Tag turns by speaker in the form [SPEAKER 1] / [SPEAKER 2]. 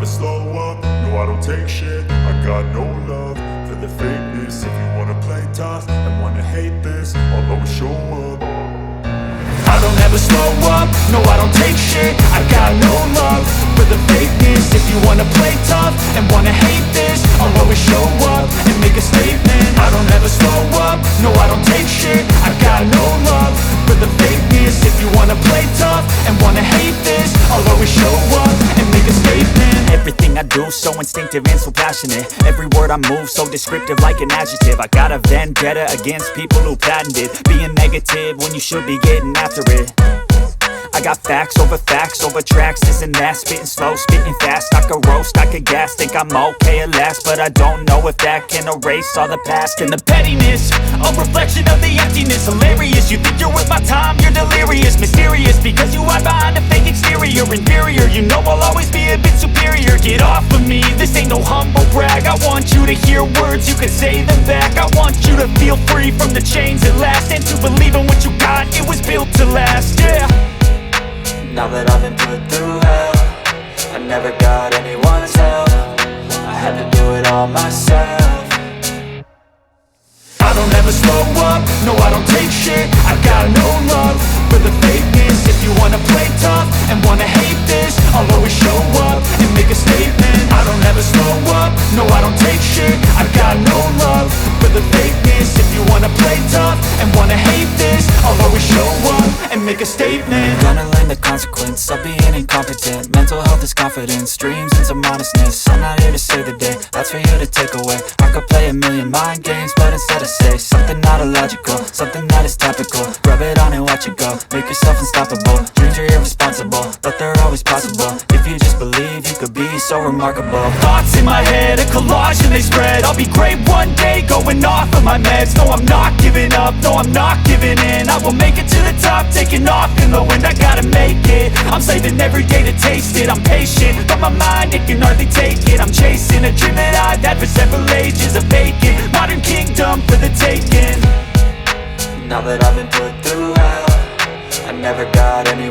[SPEAKER 1] slow up, no I don't take shit. I got no love for the fakeness. If you wanna play tough and wanna hate this, I'll always show up. I don't ever slow up, no I don't take shit. I got no love for the fakeness. If you wanna play tough and wanna hate this, I'll always show up and make a statement. I don't ever slow up, no I don't take shit. I got no love for the fakeness. If you wanna play tough and wanna hate this, I'll always show up and make a statement.
[SPEAKER 2] Everything I do so instinctive and so passionate. Every word I move so descriptive like an adjective. I got a vendetta against people who patented being negative when you should be getting after it. I got facts over tracks, this and that. Spitting slow, spitting fast, I could roast, I could gas. Think I'm okay at last, but I don't know if that can erase all the past. And the pettiness, a reflection of the emptiness. Hilarious, you think you're worth my time, you're delirious. Mysterious, because you hide behind a fake exterior. Inferior, you know I'll always be a bit superior. Get off of me, this ain't no humble brag. I want you to hear words, you can say them back. I want you to feel free from the chains at last, and to believe in what you got, it was built to last, yeah.
[SPEAKER 3] Now that I've been put through hell, I never got anyone's help. I had to do it all myself.
[SPEAKER 1] I don't ever slow up, no I don't take shit. I got no love for the fakeness. If you wanna play tough and wanna hate this, I'll always show up and make a statement. I don't ever slow up, no I don't take shit. I got no love for the fakeness. If you wanna play tough and wanna hate this, I'll always show up and make a statement.
[SPEAKER 3] Gonna learn the consequence of being incompetent. Mental health is confidence, dreams and some honestness. I'm not here to save the day, that's for you to take away. I could play a million mind games, but instead I say something not illogical, something that is topical. Rub it on and watch it go, make yourself unstoppable. Dreams are irresponsible, but they're always possible. If you just believe, you could be so remarkable.
[SPEAKER 2] Thoughts in my head, a collage and they spread. I'll be great one day, going off of my meds. No, I'm not giving up, no, I'm not giving in. I will make it to the top, taking off in the wind. I gotta make it, I'm saving every day to taste it. I'm patient, but my mind, it can hardly take it. I'm chasing a dream that I've had for several ages. A vacant, modern kingdom for the taking.
[SPEAKER 3] Now that I've been put through hell, I never got anyone